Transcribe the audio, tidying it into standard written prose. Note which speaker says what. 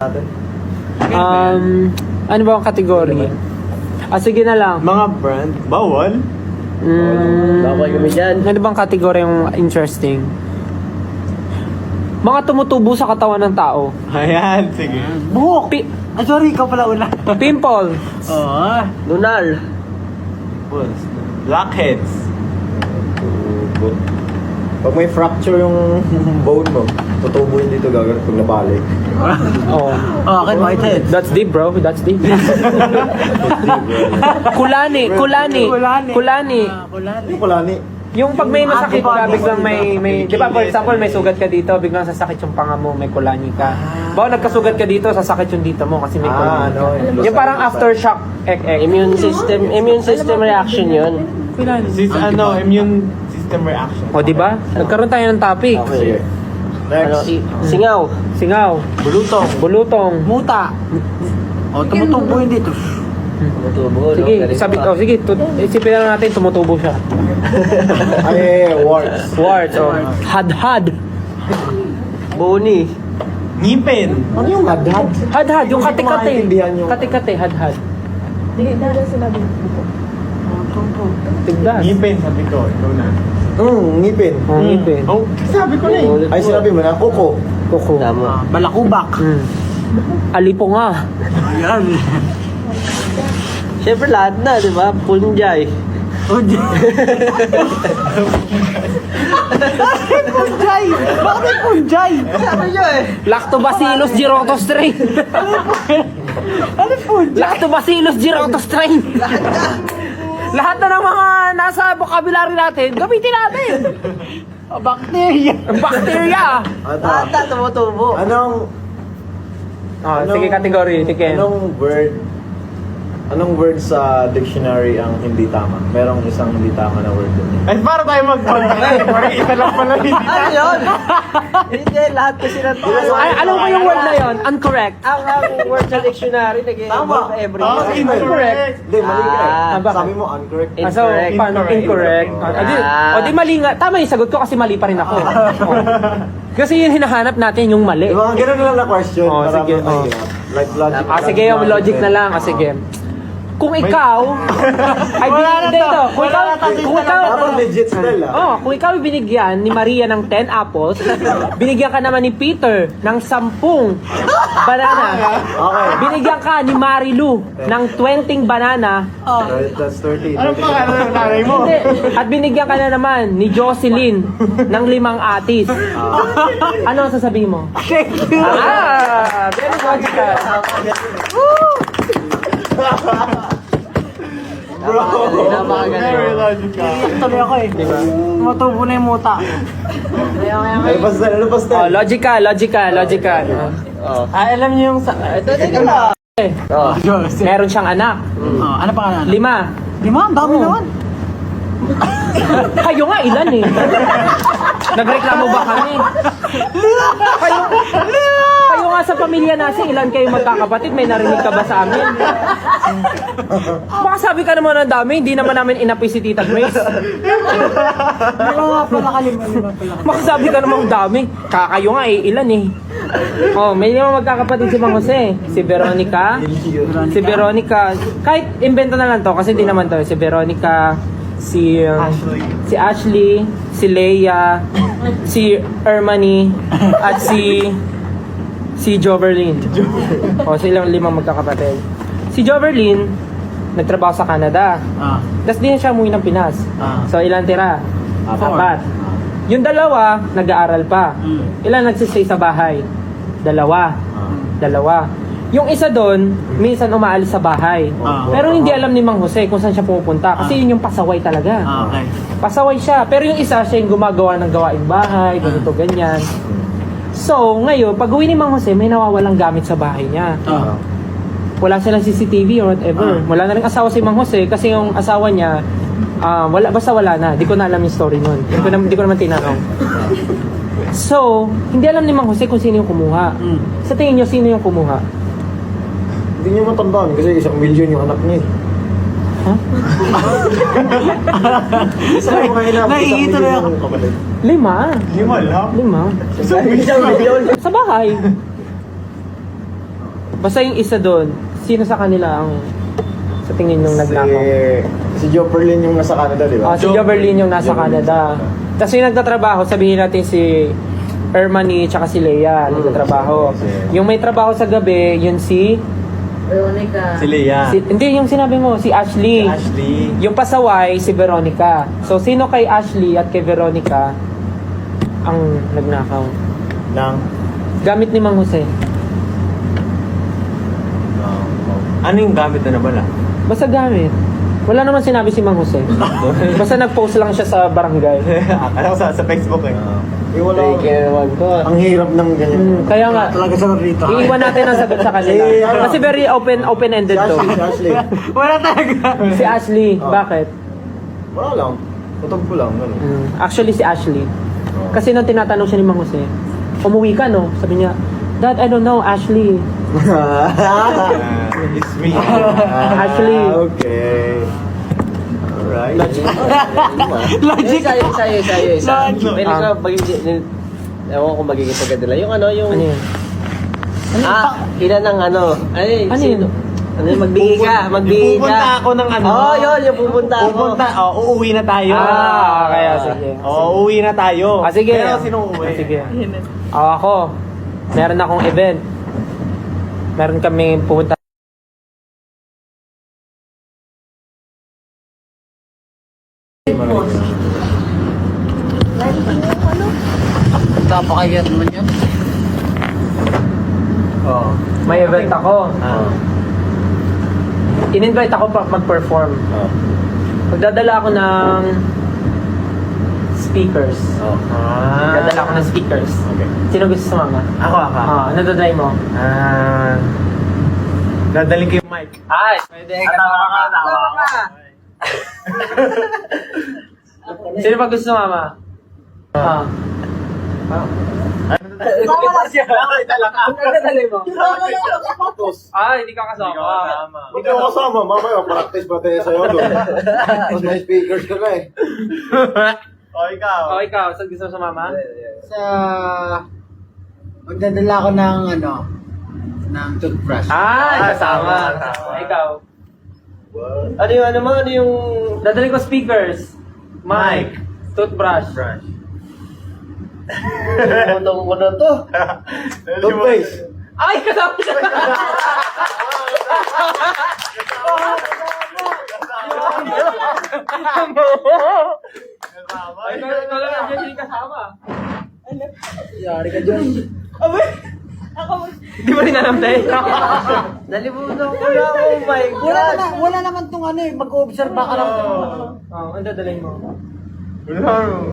Speaker 1: natin.
Speaker 2: Ano ba ang kategory? Sige na lang.
Speaker 1: Mga brand, bawal?
Speaker 3: Bawal kami dyan.
Speaker 2: Ano bang kategory yung interesting? Mga tumutubo sa katawan ng tao.
Speaker 1: Ayan, sige.
Speaker 4: Buhok! Sorry, ikaw pala una.
Speaker 2: Pimple.
Speaker 4: Oo.
Speaker 3: Lunar.
Speaker 1: Blackheads.
Speaker 5: Pag may fracture yung bone mo, tutubuin dito gagawin pag nabalik.
Speaker 2: Oh.
Speaker 4: Akin, whitehead.
Speaker 2: That's deep, bro. That's deep. Kulani.
Speaker 4: Kulani.
Speaker 2: Kulani.
Speaker 5: Yung kulani.
Speaker 2: Yung pag may masakit ka, biglang may di ba, for example, may sugat ka dito, biglang sasakit yung panga mo, may kulani ka. Bawa nagkasugat ka dito, sasakit yung dito mo kasi may kulani ka. Yung parang aftershock.
Speaker 3: Immune system reaction yun.
Speaker 1: Immune system reaction.
Speaker 2: O, di ba? Nagkaroon tayo ng topic.
Speaker 5: Sige.
Speaker 3: Ano,
Speaker 5: Next.
Speaker 3: singaw.
Speaker 2: Singaw. Bulutong.
Speaker 4: Muta. O, tumutubo yun dito.
Speaker 3: Tumutubo,
Speaker 2: Sige,
Speaker 3: no?
Speaker 2: sige, isipin na natin, tumutubo siya.
Speaker 5: Ay, warts.
Speaker 2: Warts, o. Hadhad.
Speaker 3: Boni.
Speaker 1: Ngipin.
Speaker 5: Ano yung hadhad?
Speaker 2: Hadhad, yung kate-kate.
Speaker 5: maintindihan yung-
Speaker 2: Kate-kate, hadhad. Tigdas.
Speaker 1: Ngipin, sabi ko. Ikaw na.
Speaker 5: Ngipin.
Speaker 2: Ngipin.
Speaker 1: Oh, sabi ko na eh.
Speaker 5: Ay, sinabi mo na, kuko.
Speaker 2: Kuko.
Speaker 3: Tama.
Speaker 4: Balakubak.
Speaker 2: Alipo nga.
Speaker 4: Ayan.
Speaker 3: Siyempre lahat na, di ba? Punjay.
Speaker 4: Punjay! Bakit may punjay?
Speaker 3: Sabi nyo eh.
Speaker 2: Lactobacillus gyrotostrain.
Speaker 4: Ano punjay?
Speaker 2: Lactobacillus gyrotostrain. Lahat na ng mga nasa vocabulary natin, gamitin natin.
Speaker 4: Bacteria.
Speaker 2: Bacteria.
Speaker 3: Lahat na tumutubo.
Speaker 5: Anong
Speaker 2: Sige, category. Tiken.
Speaker 5: Anong word sa dictionary ang hindi tama? Merong isang hindi tama na word dun.
Speaker 1: Ay, para tayo parang isa lang pala hindi.
Speaker 3: Ano yun? Hindi, lahat kasi ng
Speaker 2: Ay, alam mo yung word na yon? Incorrect.
Speaker 3: Ang word sa dictionary, nag-evolve every
Speaker 1: Oh,
Speaker 3: year.
Speaker 1: incorrect.
Speaker 5: Hindi, mali ka eh.
Speaker 2: Ah, bakit?
Speaker 5: Sabi mo, incorrect.
Speaker 2: So, paano? Incorrect. Di mali nga. Tama yung sagot ko kasi mali pa rin ako. Kasi yun hinahanap natin yung mali.
Speaker 5: Yung mga ganun lang na question.
Speaker 2: Oh,
Speaker 5: para
Speaker 2: sige,
Speaker 5: mahirap. Like logic.
Speaker 2: Sige, yung logic na lang. Sige. Kung ikaw ay
Speaker 5: Dapat legit spell ah.
Speaker 2: kung ikaw ay binigyan ni Maria ng 10 apples, binigyan ka naman ni Peter ng 10 banana.
Speaker 5: Okay.
Speaker 2: Binigyan ka ni Marilu ng 20 banana.
Speaker 5: That's 30.
Speaker 1: Anong pangalan ng nanay mo?
Speaker 2: Hindi. At binigyan ka na naman ni Jocelyn ng 5 atis. Ano ang sasabihin mo? Very logical.
Speaker 1: Bro, very logical.
Speaker 4: Tuloy ako eh. Tumutubo na yung muta.
Speaker 5: Ano pa
Speaker 2: Logical.
Speaker 4: Alam niyo yung...
Speaker 3: Ito, teka lang.
Speaker 2: Meron siyang anak.
Speaker 4: Ano pa ka na?
Speaker 2: 5.
Speaker 4: 5? Ang dami naman.
Speaker 2: Kayo nga, ilan eh? Nagreklamo ba kami? Kayo nga sa pamilya natin, ilan kayo magkakapatid? May narinig ka ba sa amin? Baka sabi ka naman ng dami, hindi naman namin inapi si Tita Grace.
Speaker 4: Lima nga pala kalima pala.
Speaker 2: Baka sabi ka naman ng dami. Kakayo nga eh, ilan eh? May 5 magkakapatid si Mang Jose. Si Veronica. Kahit invento na lang to, kasi hindi naman to. Si Veronica, si Ashley, si Leia, si Ermani, at si Joverlyn. Silang 5 magkakapatid. Si Joverlyn, nagtrabaho sa Canada. Tapos din siya umuwi ng Pinas. So, ilan tira? 4. Yung 2, nag-aaral pa. Ilan nagsistay sa bahay? 2. Yung isa doon, minsan umaalis sa bahay. Pero hindi alam ni Mang Jose kung saan siya pupunta. Kasi yun yung pasaway talaga.
Speaker 4: Okay.
Speaker 2: Pasaway siya. Pero yung isa, siya yung gumagawa ng gawaing bahay, ganito, ganyan. So, ngayon, pag uwi ni Mang Jose, may nawawalang gamit sa bahay niya. Wala silang CCTV or whatever. Wala na rin asawa si Mang Jose kasi yung asawa niya, basta wala na. Di ko na alam yung story nun. Di ko naman tinanong. So, hindi alam ni Mang Jose kung sino yung kumuha. Sa tingin niyo, sino yung kumuha?
Speaker 5: Hindi niyo matandaan kasi 1 million yung anak niya eh.
Speaker 2: Ha?
Speaker 5: Isa lang mga inabot, 1
Speaker 4: Naiito na
Speaker 5: million
Speaker 4: ako.
Speaker 5: yung kapatid.
Speaker 2: 5.
Speaker 1: Lima lang.
Speaker 2: 5. Sa bahay. Basta yung isa doon, sino sa kanila ang sa tingin nung nagnakaw?
Speaker 5: Si Joe Perlin yung nasa Canada, di ba?
Speaker 2: Si Joe Berlin yung nasa Canada. Tapos yung nagtatrabaho, sabihin natin si Ermani tsaka si Leia nagtatrabaho. Yung may trabaho sa gabi, yun si...
Speaker 3: Veronica.
Speaker 1: Si Leia.
Speaker 2: Hindi, yung sinabi mo, si Ashley.
Speaker 1: Ashley.
Speaker 2: Yung pasaway, si Veronica. So, sino kay Ashley at kay Veronica ang nagnakaw?
Speaker 5: Nang...
Speaker 2: Gamit ni Mang Jose.
Speaker 1: Ano yung gamit na nabala?
Speaker 2: Basta gamit. Wala naman sinabi si Mang Jose. Basta nag-post lang siya sa barangay.
Speaker 1: Akala ko sa Facebook eh.
Speaker 5: wala.
Speaker 3: naman ko.
Speaker 5: Ang hirap ng ganyan.
Speaker 2: Kaya nga,
Speaker 4: Talaga siya rito.
Speaker 2: iiwan natin ang sagot sa kanila.
Speaker 5: Si, ano?
Speaker 2: Kasi very open-ended to.
Speaker 5: Si Ashley.
Speaker 1: Wala talaga.
Speaker 2: Si Ashley, bakit?
Speaker 5: Wala lang. Tutog ko lang. Ano.
Speaker 2: Actually, si Ashley. Kasi nung tinatanong siya ni Mang Jose, umuwi ka, no? Sabi niya, Dad, I don't know, Ashley.
Speaker 1: It's me.
Speaker 2: Ashley.
Speaker 5: Okay. Alright.
Speaker 3: Logic. Isa. Pwede
Speaker 2: Ah.
Speaker 3: ka magiging... Ewan ko magiging taga-dala. Yung ano, yung...
Speaker 2: Ano yun?
Speaker 3: Ina ng ano. Ay,
Speaker 2: Ano
Speaker 3: sino?
Speaker 2: yun?
Speaker 3: Ano yun? Magbigay ka. Magbigay ka.
Speaker 1: Pupunta ako ng ano.
Speaker 3: Oo, yun. Yung pupunta ako.
Speaker 1: Uuwi na tayo.
Speaker 2: Kaya sige.
Speaker 1: Uuwi na tayo.
Speaker 2: Sige.
Speaker 1: Pero sinong uuwi?
Speaker 2: Sige. Ako, meron akong event. Meron kami pupunta.
Speaker 3: Napakayat naman yan.
Speaker 1: Oo.
Speaker 2: May event ako.
Speaker 1: Ah.
Speaker 2: In-invite ako pa mag-perform. Magdadala ako ng speakers. Magdadala ako ng speakers.
Speaker 5: Okay.
Speaker 2: Sino gusto sumama?
Speaker 1: Ako.
Speaker 2: Ano dadalhin mo?
Speaker 1: Dadaling ko yung mic.
Speaker 2: Ay!
Speaker 3: Pwede ka. Tawa ka.
Speaker 2: Sino pa gusto sumama?
Speaker 3: Dadali mo.
Speaker 2: Hindi ka kasama.
Speaker 5: Hindi ko kasama. Mamaya, practice pa tayo sa'yo doon. Tapos may speakers ka na eh.
Speaker 1: O, ikaw.
Speaker 2: Ikaw, saan gusto mo sumama?
Speaker 4: Sa... Magdadala ako ng ano, ng toothbrush.
Speaker 2: Kasama. Ikaw.
Speaker 3: Ano yung ano mo? Ano yung...
Speaker 2: Dadalhin ko speakers. Mic. Toothbrush.
Speaker 3: Unang ko na to.
Speaker 5: Toothpaste.
Speaker 2: Ay, kasama siya! Ay, ikaw lang nandiyan yung kasama.
Speaker 3: Yari ka dyan.
Speaker 2: Di ba rin alam tayo?
Speaker 3: Nalimutan ko na. Oh my God.
Speaker 4: Wala naman tong ano eh, mag-observe ka lang.
Speaker 2: Ang dadalhin mo.
Speaker 1: Wala.